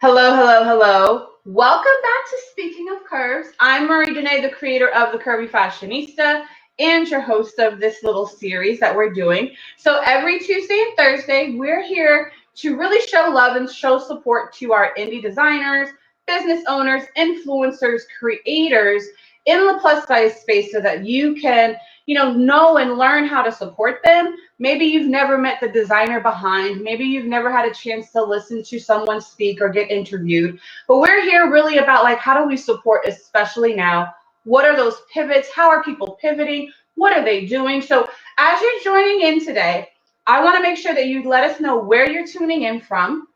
Hello, hello, hello. Welcome back to Speaking of Curves. I'm Marie Dene, the creator of The Curvy Fashionista and your host of this little series that we're doing. So every Tuesday and Thursday, we're here to really show love and show support to our indie designers, business owners, influencers, creators in the plus size space so that you can, know and learn how to support them. Maybe you've never met the designer behind. Maybe you've never had a chance to listen to someone speak or get interviewed. But we're here really about like, how do we support, especially now? What are those pivots? How are people pivoting? What are they doing? So as you're joining in today, I want to make sure that you let us know where you're tuning in from.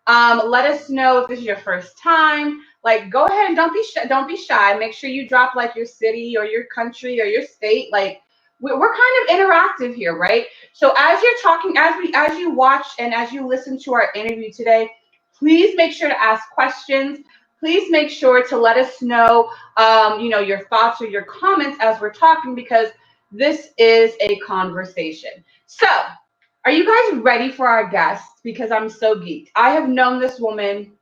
Let us know if this is your first time. Like, go ahead and don't be shy. Make sure you drop like your city or your country or your state. Like, we're kind of interactive here, right? So as you're talking, as you watch and as you listen to our interview today, please make sure to ask questions. Please make sure to let us know, your thoughts or your comments as we're talking, because this is a conversation. So, are you guys ready for our guest? Because I'm so geeked. I have known this woman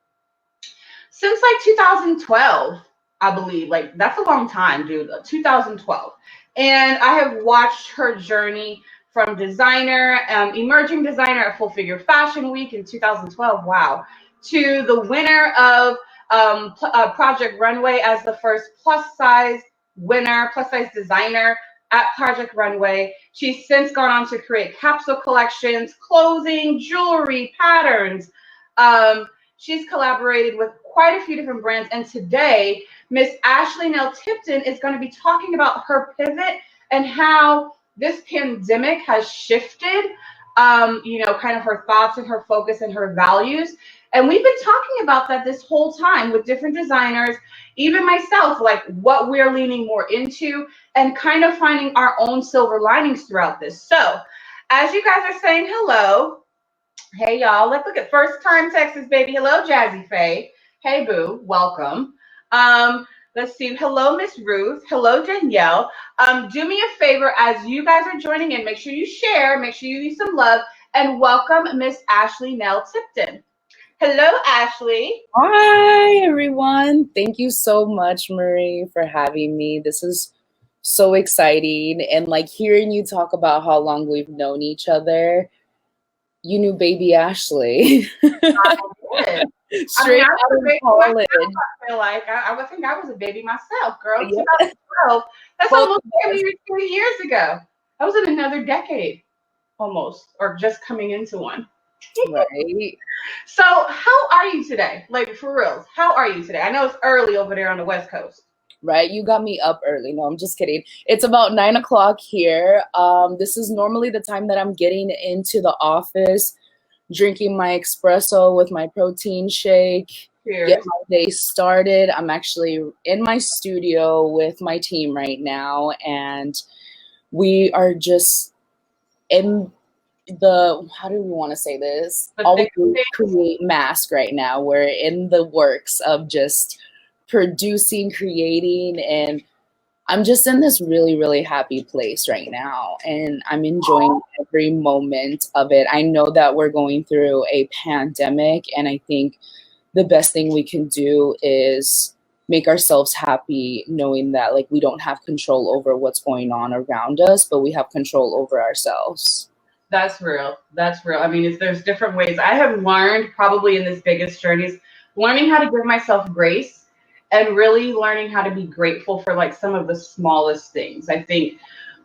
since like 2012, I believe. Like, that's a long time, dude. 2012. And I have watched her journey from designer, emerging designer at Full Figure Fashion Week in 2012. Wow. To the winner of Project Runway as the first plus size designer at Project Runway. She's since gone on to create capsule collections, clothing, jewelry, patterns. She's collaborated with quite a few different brands. And today, Miss Ashley Nell Tipton is going to be talking about her pivot and how this pandemic has shifted, kind of her thoughts and her focus and her values. And we've been talking about that this whole time with different designers, even myself, like what we're leaning more into and kind of finding our own silver linings throughout this. So as you guys are saying hello, hey y'all, let's look at first time Texas baby. Hello, Jazzy Faye. Hey boo, welcome. Let's see. Hello, Miss Ruth. Hello, Danielle. Do me a favor as you guys are joining in. Make sure you share. Make sure you leave some love and welcome Miss Ashley Nell Tipton. Hello, Ashley. Hi, everyone. Thank you so much, Marie, for having me. This is so exciting. And like hearing you talk about how long we've known each other, you knew baby Ashley. I did. Straight I out was a of baby college. myself, I feel like. I would think I was a baby myself, girl. Yeah. 2012. That's Both almost of us. 20 years ago. That was in another decade, almost, or just coming into one. Right. So, how are you today? Like, for real, how are you today? I know it's early over there on the West Coast. Right. You got me up early. No, I'm just kidding. It's about 9 o'clock here. This is normally the time that I'm getting into the office, drinking my espresso with my protein shake, Cheers. get my day started. I'm actually in my studio with my team right now, and we are just in how do we want to say this? The All we thick do is thing. create mask right now. We're in the works of just producing, creating, and I'm just in this really, really happy place right now, and I'm enjoying every moment of it. I know that we're going through a pandemic, and I think the best thing we can do is make ourselves happy knowing that like we don't have control over what's going on around us, but we have control over ourselves. That's real. That's real. I mean, there's different ways. I have learned probably in this biggest journey is learning how to give myself grace and really learning how to be grateful for like some of the smallest things. I think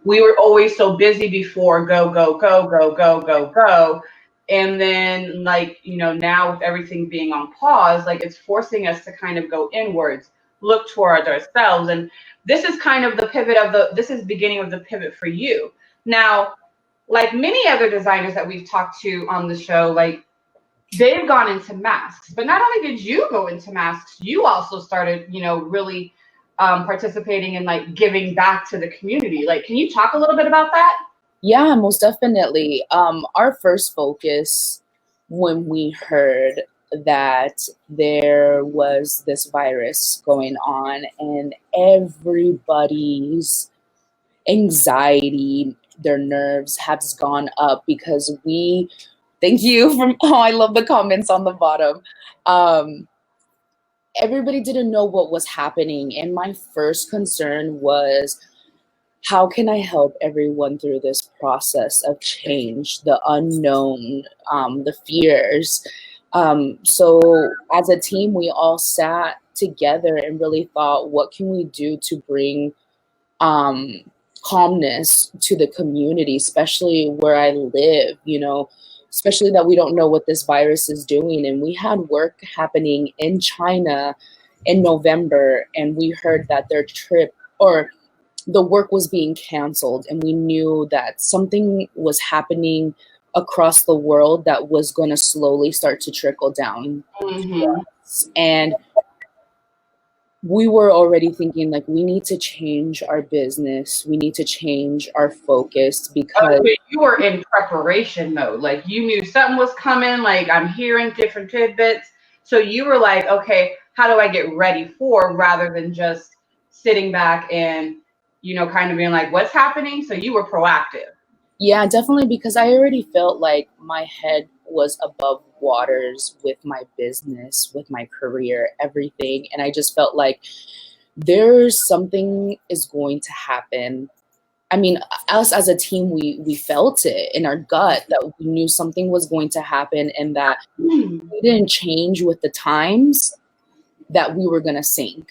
we were always so busy before go, go, go, go, go, go, go. And then like, now with everything being on pause, like it's forcing us to kind of go inwards, look towards ourselves. And this is kind of the pivot this is beginning of the pivot for you. Now, like many other designers that we've talked to on the show, like they've gone into masks. But not only did you go into masks, you also started, really participating in like giving back to the community. Like, can you talk a little bit about that? Yeah, most definitely. Our first focus when we heard that there was this virus going on and everybody's anxiety, their nerves has gone up because we Thank you. I love the comments on the bottom. Everybody didn't know what was happening. And my first concern was, how can I help everyone through this process of change, the unknown, the fears? So as a team, we all sat together and really thought, what can we do to bring calmness to the community, especially where I live, especially that we don't know what this virus is doing. And we had work happening in China in November, and we heard that their trip or the work was being canceled, and we knew that something was happening across the world that was going to slowly start to trickle down. Mm-hmm. And we were already thinking, like, we need to change our business. We need to change our focus because you were in preparation mode. Like, you knew something was coming. Like, I'm hearing different tidbits. So you were like, okay, how do I get ready for, rather than just sitting back and, kind of being like, what's happening? So you were proactive. Yeah, definitely, because I already felt like my head was above waters with my business, with my career, everything. And I just felt like there's something is going to happen. I mean, us as a team, we felt it in our gut that we knew something was going to happen, and that we didn't change with the times, that we were going to sink.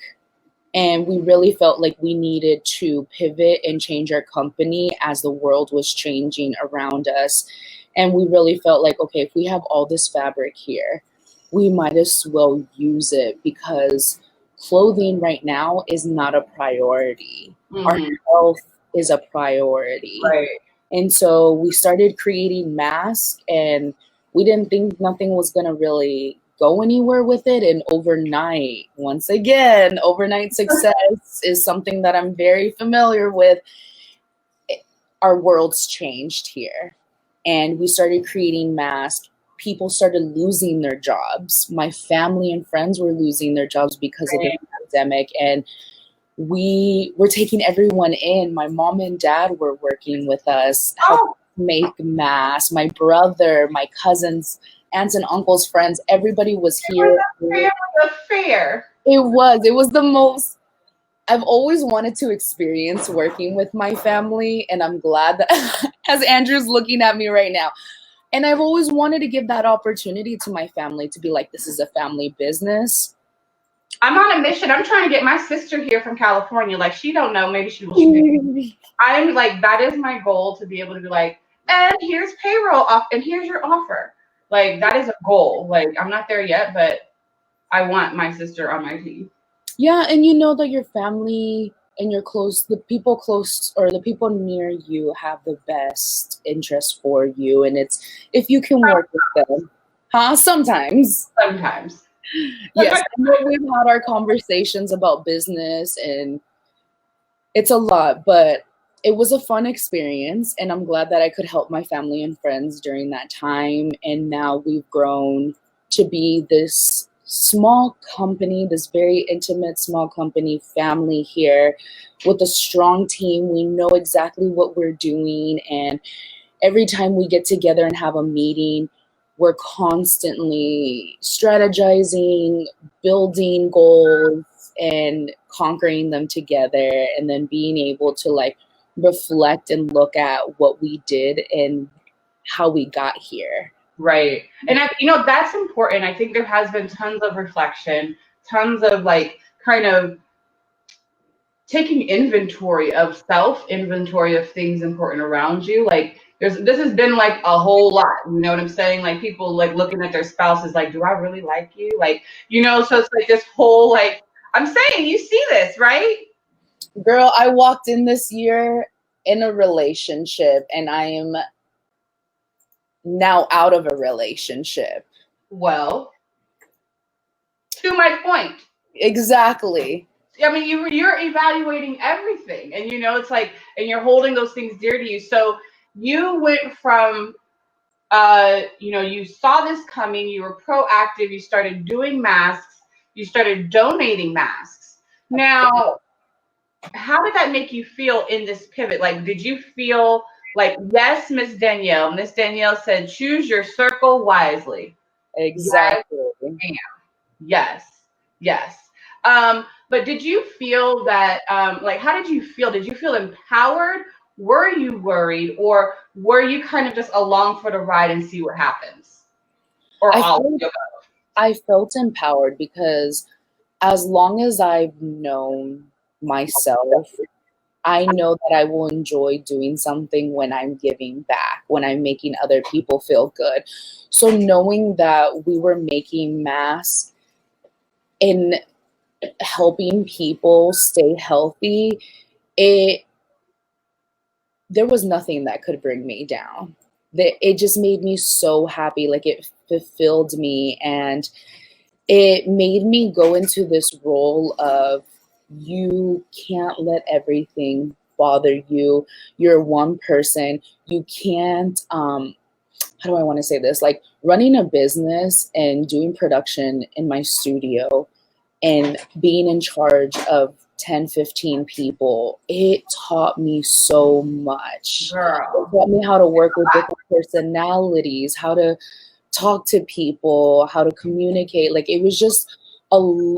And we really felt like we needed to pivot and change our company as the world was changing around us. And we really felt like, okay, if we have all this fabric here, we might as well use it, because clothing right now is not a priority. Mm-hmm. Our health is a priority. Right. And so we started creating masks, and we didn't think nothing was going to really go anywhere with it. And overnight, once again, overnight success is something that I'm very familiar with. Our world's changed here, and we started creating masks. People started losing their jobs. My family and friends were losing their jobs because of the pandemic, and we were taking everyone in. My mom and dad were working with us, helping make masks. My brother, my cousins, aunts and uncles, friends, everybody was here. It was a fair. It was the most, I've always wanted to experience working with my family, and I'm glad that, as Andrew's looking at me right now, and I've always wanted to give that opportunity to my family, to be like, this is a family business. I'm on a mission. I'm trying to get my sister here from California. Like, she don't know, maybe she will. I'm like, that is my goal, to be able to be like, and here's payroll off, and here's your offer. Like, that is a goal. Like, I'm not there yet, but I want my sister on my team. Yeah, and you know that your family and the people close, or the people near you, have the best interest for you. And it's, if you can work with them. Sometimes. Yes, I know we've had our conversations about business, and it's a lot, but it was a fun experience, and I'm glad that I could help my family and friends during that time. And now we've grown to be this small company, this very intimate small company family here with a strong team. We know exactly what we're doing, and every time we get together and have a meeting, we're constantly strategizing, building goals, and conquering them together, and then being able to like reflect and look at what we did and how we got here. Right. And that's important. I think there has been tons of reflection, tons of like kind of taking inventory of inventory of things important around you. Like, this has been like a whole lot, you know what I'm saying? Like, people like looking at their spouses like, do I really like you? Like, so it's like this whole, like, I'm saying, you see this, right? Girl, I walked in this year in a relationship, and I am now out of a relationship. Well, to my point. Exactly. I mean, you're evaluating everything, and it's like, and you're holding those things dear to you. So you went from, you saw this coming, you were proactive, you started doing masks, you started donating masks. Now, how did that make you feel in this pivot? Like, did you feel Like, yes, Miss Danielle. Miss Danielle said, choose your circle wisely. Yes, Exactly. ma'am. Yes, yes. But did you feel that, like, how did you feel? Did you feel empowered? Were you worried? Or were you kind of just along for the ride and see what happens? Or I all of felt you? I felt empowered because as long as I've known myself, I know that I will enjoy doing something when I'm giving back, when I'm making other people feel good. So knowing that we were making masks and helping people stay healthy, it there was nothing that could bring me down. It just made me so happy, like it fulfilled me, and it made me go into this role of you can't let everything bother you. You're one person. You can't how do I want to say this? Like running a business and doing production in my studio and being in charge of 10, 15 people, it taught me so much. It Girl. taught me how to work with different personalities, how to talk to people, how to communicate. Like it was just a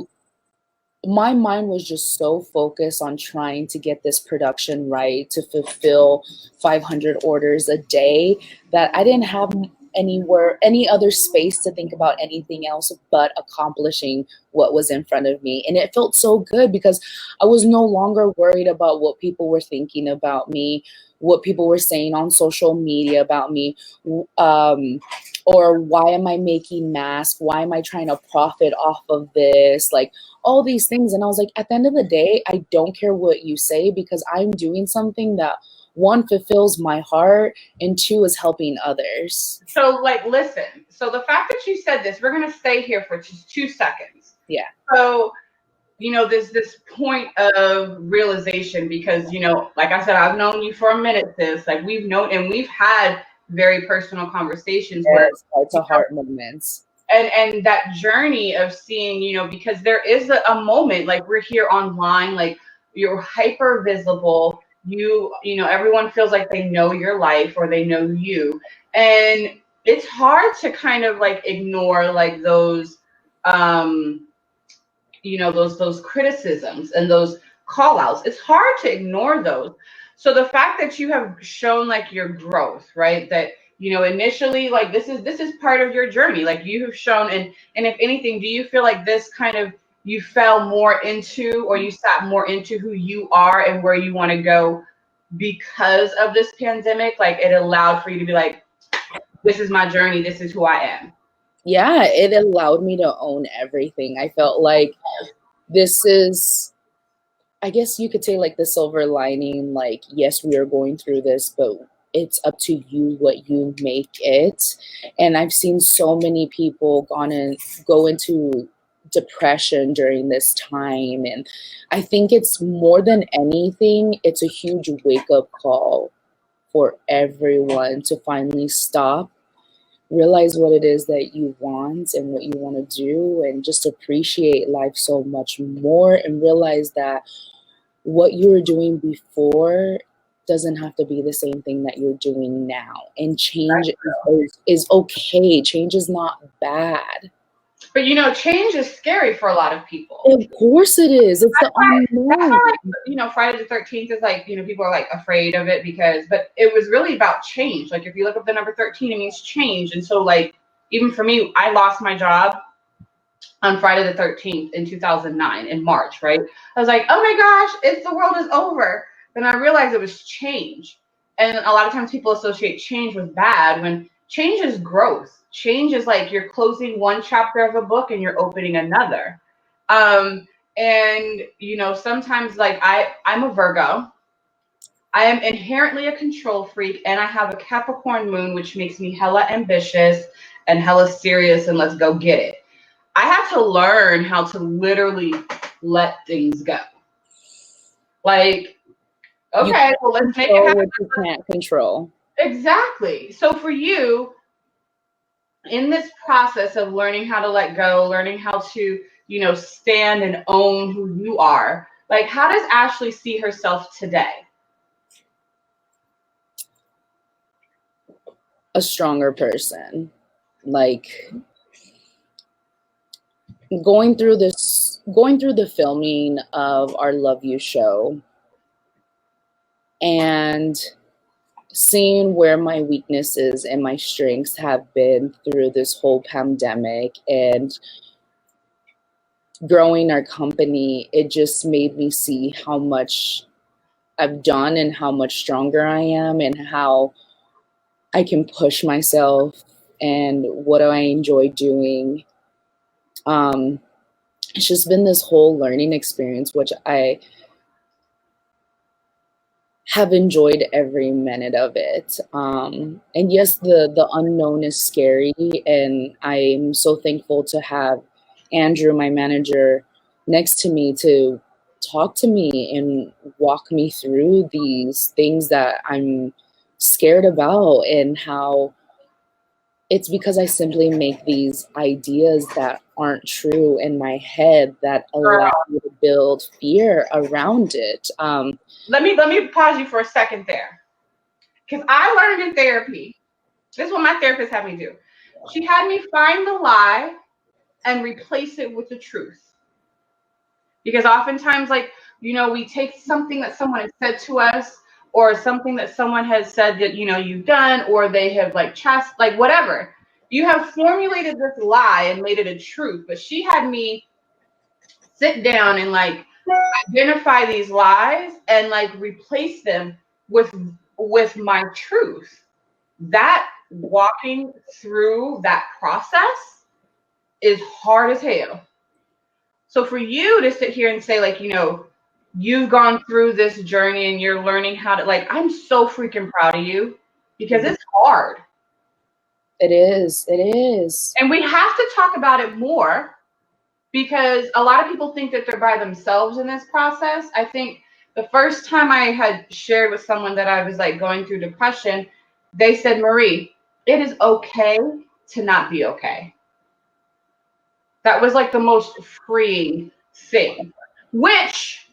my mind was just so focused on trying to get this production right to fulfill 500 orders a day that I didn't have any other space to think about anything else but accomplishing what was in front of me. And it felt so good because I was no longer worried about what people were thinking about me, what people were saying on social media about me, um, or why am I making masks? Why am I trying to profit off of this? Like all these things. And I was like, at the end of the day, I don't care what you say because I'm doing something that one fulfills my heart and two is helping others. So, like, listen. So the fact that you said this, we're gonna stay here for just 2 seconds. Yeah. So, there's this point of realization because, like I said, I've known you for a minute, sis. Like we've known and we've had very personal conversations where, Yes, heart to heart moments. and that journey of seeing, because there is a moment, like we're here online, like you're hyper visible. Everyone feels like they know your life or they know you. And it's hard to kind of like ignore like those, those criticisms and those call outs. It's hard to ignore those. So the fact that you have shown like your growth, right? That initially, like this is part of your journey. Like you have shown, and if anything, do you feel like this kind of you fell more into, or you sat more into who you are and where you want to go because of this pandemic? Like it allowed for you to be like, this is my journey, this is who I am. Yeah, it allowed me to own everything. I felt like this is, I guess you could say, like the silver lining. Like, yes, we are going through this, but it's up to you what you make it. And I've seen so many people go into depression during this time. And I think it's more than anything, it's a huge wake up call for everyone to finally stop, realize what it is that you want and what you want to do, and just appreciate life so much more and realize that what you were doing before doesn't have to be the same thing that you're doing now. And change is okay. Change is not bad. But change is scary for a lot of people. Of course it is. It's the That's unknown. why, like, Friday the 13th is like, people are like afraid of it but it was really about change. Like if you look up the number 13, it means change. And so like, even for me, I lost my job on Friday the 13th in 2009 in March, right? I was like, oh my gosh, the world is over. Then I realized it was change. And a lot of times people associate change with bad when change is growth. Change is like you're closing one chapter of a book and you're opening another. And sometimes like I'm a Virgo. I am inherently a control freak and I have a Capricorn moon, which makes me hella ambitious and hella serious and let's go get it. I had to learn how to literally let things go. Like, okay, well, let's make it happen. What you can't control. Exactly. So for you, in this process of learning how to let go, learning how to, stand and own who you are, like, how does Ashley see herself today? a stronger person. Like going through the filming of our Love You show and seeing where my weaknesses and my strengths have been through this whole pandemic and growing our company, it just made me see how much I've done and how much stronger I am and how I can push myself and what do I enjoy doing. It's just been this whole learning experience, which I have enjoyed every minute of it. And yes, the unknown is scary, and I'm so thankful to have Andrew, my manager, next to me to talk to me and walk me through these things that I'm scared about, and how it's because I simply make these ideas that aren't true in my head that allow me to build fear around it. Let me pause you for a second there. Because I learned in therapy, this is what my therapist had me do. She had me find the lie and replace it with the truth. Because oftentimes, like, we take something that someone has said to us, or something that someone has said that, you've done, or they have like like whatever. You have formulated this lie and made it a truth. But she had me sit down and like identify these lies and like replace them with my truth. That walking through that process is hard as hell. So for you to sit here and say, like, you've gone through this journey and you're learning how to, like, I'm so freaking proud of you, because it's hard. It is. And we have to talk about it more, because a lot of people think that they're by themselves in this process. I think the first time I had shared with someone that I was like going through depression, they said, Marie, it is okay to not be okay. That was like the most freeing thing, which,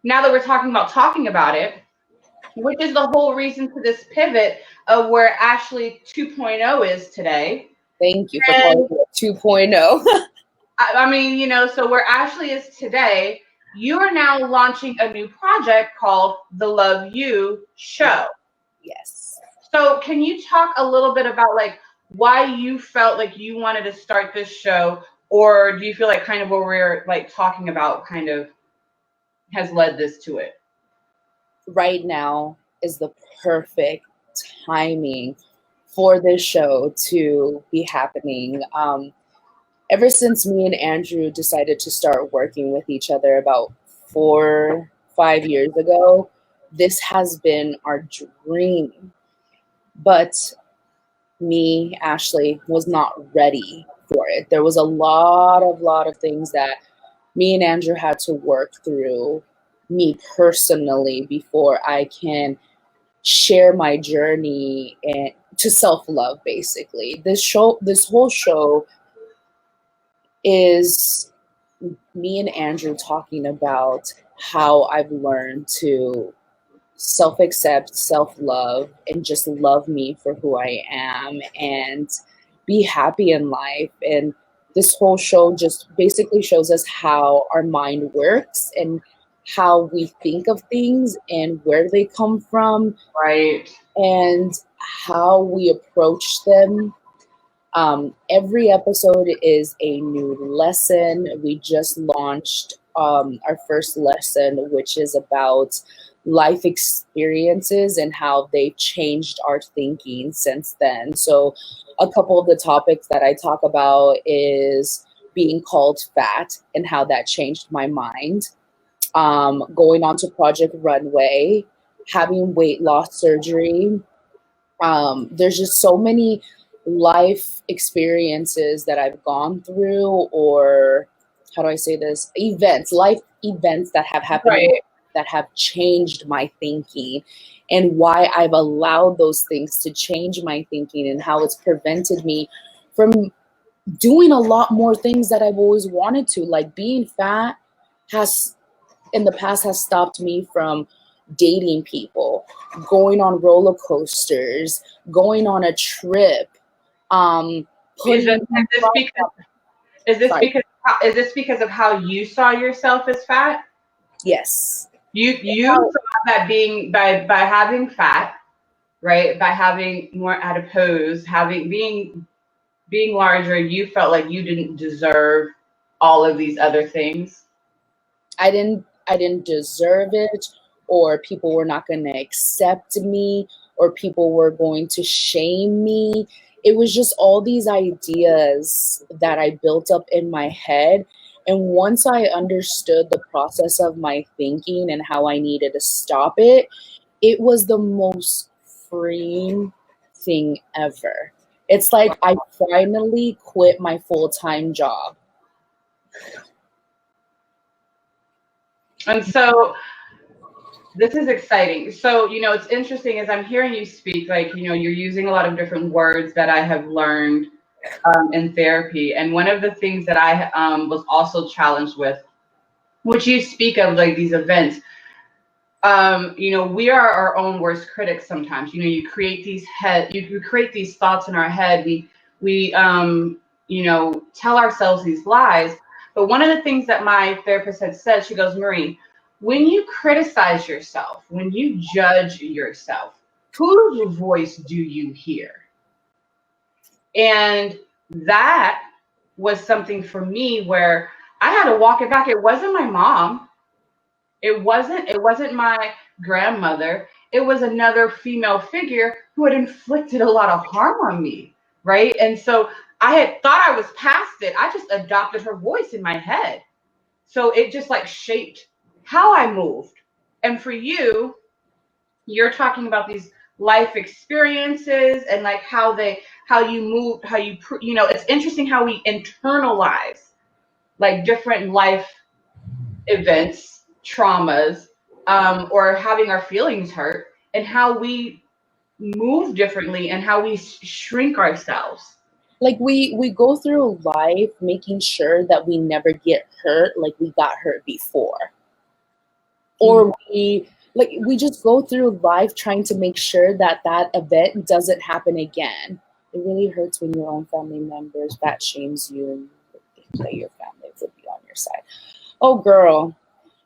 now that we're talking about it, which is the whole reason for this pivot of where Ashley 2.0 is today. Thank you for calling it 2.0. I mean, so where Ashley is today, you are now launching a new project called the Love You Show. Yes. So can you talk a little bit about like why you felt like you wanted to start this show, or do you feel like kind of what we're like talking about kind of has led this to it? Right now is the perfect timing for this show to be happening. Ever since me and Andrew decided to start working with each other about 4-5 years ago, this has been our dream. But me, Ashley, was not ready for it. There was a lot of things that me and Andrew had to work through, me personally, before I can share my journey and to self-love. Basically, this whole show is me and Andrew talking about how I've learned to self-accept, self-love, and just love me for who I am and be happy in life. And this whole show just basically shows us how our mind works and how we think of things and where they come from, Right. and how we approach them. Every episode is a new lesson. We just launched our first lesson, which is about life experiences and how they've changed our thinking since then. So a couple of the topics that I talk about is being called fat and how that changed my mind. Going on to Project Runway, having weight loss surgery. There's just so many life experiences that I've gone through, or how do I say this? Life events that have happened, Right. that have changed my thinking, and why I've allowed those things to change my thinking, and how it's prevented me from doing a lot more things that I've always wanted to. Like being fat has, in the past, has stopped me from dating people, going on roller coasters, going on a trip, Is putting this, is this because is this sorry, because is this because of how you saw yourself as fat? yes. You saw that being by having fat, right? By having more adipose, having being larger, you felt like you didn't deserve all of these other things. I didn't deserve it, or people were not going to accept me, or people were going to shame me. It was just all these ideas that I built up in my head. And once I understood the process of my thinking and how I needed to stop it, it was the most freeing thing ever. It's like I finally quit my full-time job. And so this is exciting. So, it's interesting as I'm hearing you speak, like, you're using a lot of different words that I have learned in therapy. And one of the things that I was also challenged with, which you speak of, like these events, we are our own worst critics sometimes. You create you create these thoughts in our head. We tell ourselves these lies. But one of the things that my therapist had said, she goes, Marie, when you criticize yourself, when you judge yourself, whose voice do you hear? And that was something for me where I had to walk it back. It wasn't my mom. It wasn't my grandmother. It was another female figure who had inflicted a lot of harm on me, right? And so I had thought I was past it. I just adopted her voice in my head. So it just like shaped how I moved. And for you, you're talking about these life experiences and like how you move, it's interesting how we internalize like different life events, traumas, or having our feelings hurt, and how we move differently and how we shrink ourselves. Like we go through life making sure that we never get hurt like we got hurt before. Or we just go through life trying to make sure that that event doesn't happen again. It really hurts when your own family members fat shames you and you think that your family would be on your side. Oh girl,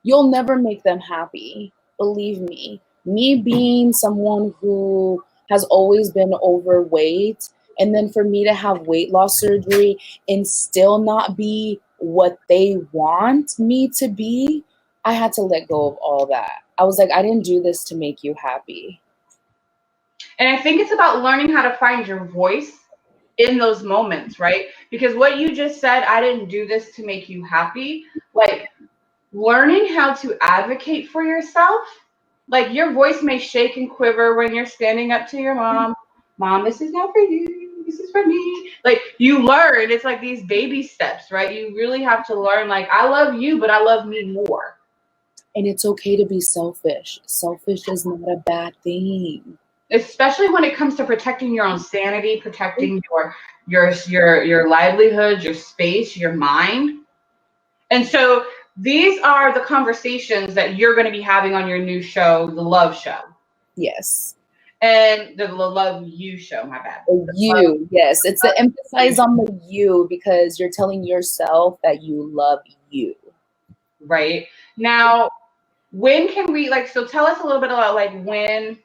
you'll never make them happy. Believe me. Me being someone who has always been overweight, and then for me to have weight loss surgery and still not be what they want me to be, I had to let go of all that. I was like, I didn't do this to make you happy. And I think it's about learning how to find your voice in those moments, right? Because what you just said, I didn't do this to make you happy. Like learning how to advocate for yourself. Like your voice may shake and quiver when you're standing up to your mom. Mom, this is not for you. This is for me. Like you learn, it's like these baby steps, right? You really have to learn, like, I love you, but I love me more. And it's okay to be selfish. Selfish is not a bad thing. Especially when it comes to protecting your own sanity, protecting your livelihood, your space, your mind. And so these are the conversations that you're going to be having on your new show, The Love Show. Yes. And the Love You Show, my bad. You, yes. It's the emphasis on the you, because you're telling yourself that you love you. Right. Now, when can we, like, so tell us a little bit about like when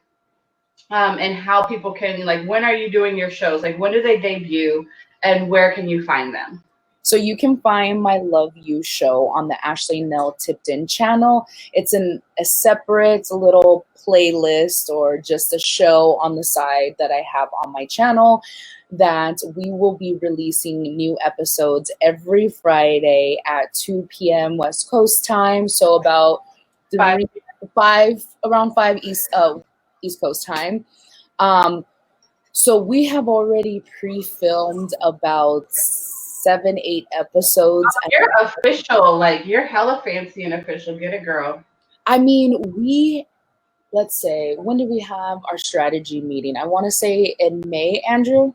and how people can, like, when are you doing your shows? Like, when do they debut and where can you find them? So you can find my Love You show on the Ashley Nell Tipton channel. It's a separate little playlist or just a show on the side that I have on my channel that we will be releasing new episodes every Friday at 2 p.m. West Coast time. So about around 5 East Coast time. So we have already pre-filmed about 7-8 episodes. Oh, you're official, like you're hella fancy and official. Get it, girl. I mean, let's say, when did we have our strategy meeting? I want to say in May, Andrew.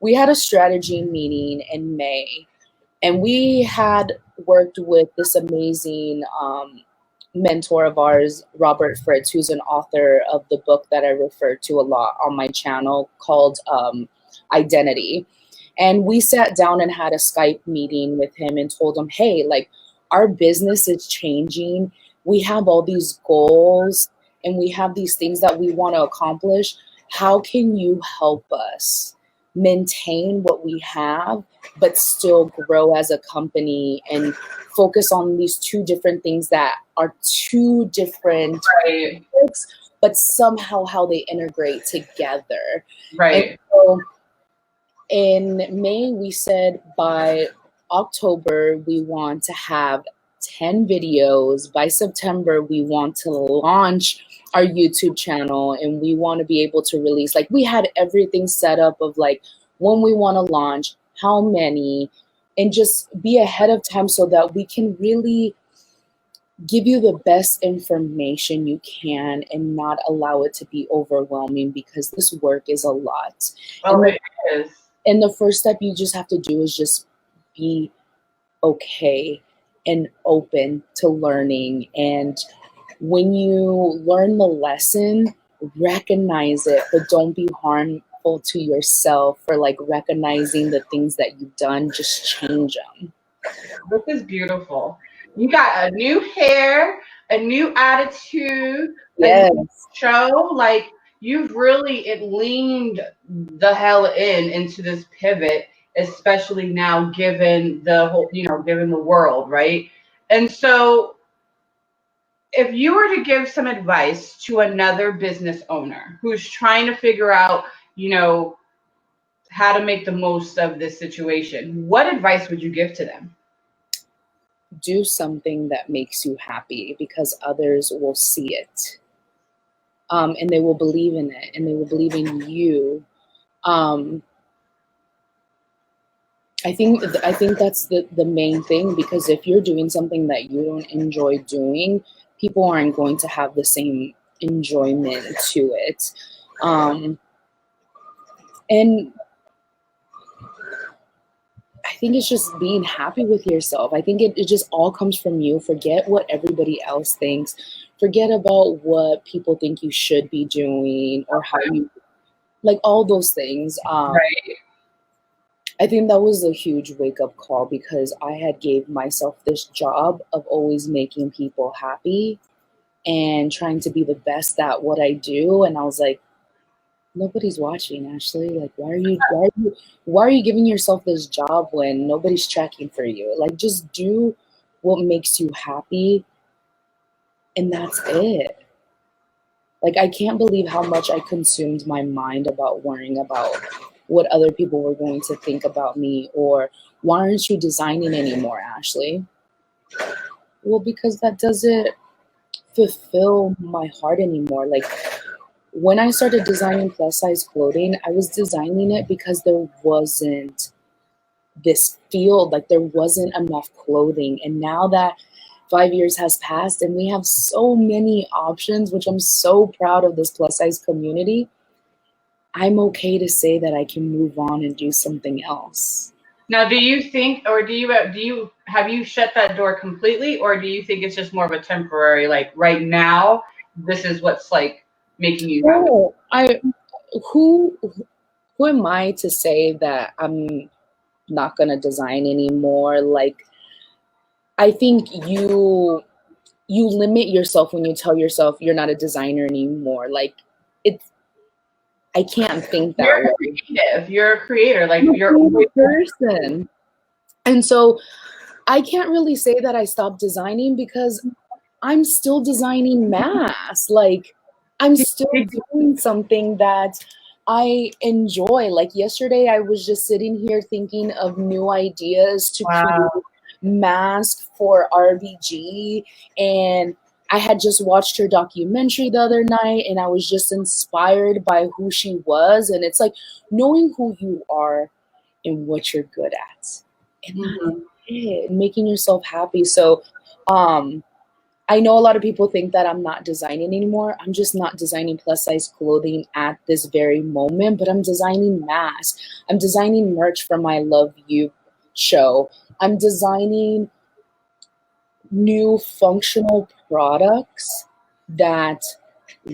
We had a strategy meeting in May, and we had worked with this amazing mentor of ours, Robert Fritz, who's an author of the book that I refer to a lot on my channel called Identity. And we sat down and had a Skype meeting with him and told him, hey, like, our business is changing. We have all these goals and we have these things that we want to accomplish. How can you help us maintain what we have, but still grow as a company and focus on these two different things that are two different topics, but somehow how they integrate together. Right. And so in May, we said by October, we want to have 10 videos. By September, we want to launch our YouTube channel and we want to be able to release, like, we had everything set up of like when we want to launch, how many, and just be ahead of time so that we can really give you the best information you can and not allow it to be overwhelming, because this work is a lot. Oh, it is. And the first step you just have to do is just be okay and open to learning. And when you learn the lesson, recognize it, but don't be harmful to yourself for like recognizing the things that you've done. Just change them. This is beautiful. You got a new hair, a new attitude, Yes. a new show. Like, you've really leaned the hell into this pivot, especially now given the whole, given the world, right? And so if you were to give some advice to another business owner who's trying to figure out, how to make the most of this situation, what advice would you give to them? Do something that makes you happy, because others will see it. And they will believe in it, and they will believe in you. I think that's the main thing, because if you're doing something that you don't enjoy doing, people aren't going to have the same enjoyment to it. And I think it's just being happy with yourself. I think it just all comes from you. Forget what everybody else thinks. Forget about what people think you should be doing or how you, like, all those things. Right. I think that was a huge wake-up call, because I had gave myself this job of always making people happy and trying to be the best at what I do. And I was like, nobody's watching, Ashley. Like, why are you giving yourself this job when nobody's checking for you? Like, just do what makes you happy, and that's it. Like, I can't believe how much I consumed my mind about worrying about what other people were going to think about me, or why aren't you designing anymore, Ashley? Well, because that doesn't fulfill my heart anymore. Like, when I started designing plus size clothing, I was designing it because there wasn't this field, like there wasn't enough clothing. And now that 5 years has passed and we have so many options, which I'm so proud of this plus size community, I'm okay to say that I can move on and do something else. Now, do you think, or have you shut that door completely, or do you think it's just more of a temporary, like right now, this is what's like making you happy? Who am I to say that I'm not gonna design anymore? Like, I think you limit yourself when you tell yourself you're not a designer anymore. Like, I can't think that You're way. creative. You're a creator. Like, you're a person. And so I can't really say that I stopped designing, because I'm still designing masks. Like, I'm still doing something that I enjoy. Like, yesterday I was just sitting here thinking of new ideas to create masks for RBG, and I had just watched her documentary the other night, and I was just inspired by who she was. And it's like knowing who you are and what you're good at, and that's it, making yourself happy. So I know a lot of people think that I'm not designing anymore. I'm just not designing plus size clothing at this very moment, but I'm designing masks. I'm designing merch for my Love You show. I'm designing new functional products that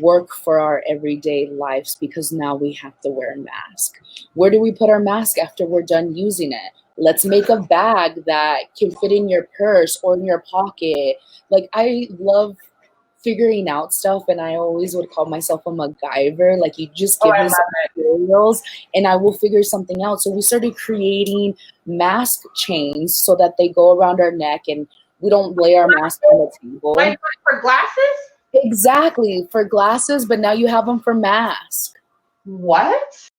work for our everyday lives, because now we have to wear a mask. Where do we put our mask after we're done using it? Let's make a bag that can fit in your purse or in your pocket. Like, I love figuring out stuff, and I always would call myself a MacGyver. Like, you just Oh, give I me love some it. materials and I will figure something out. So we started creating mask chains so that they go around our neck and we don't lay our mask on the table. Like for glasses? Exactly, for glasses, but now you have them for masks. What?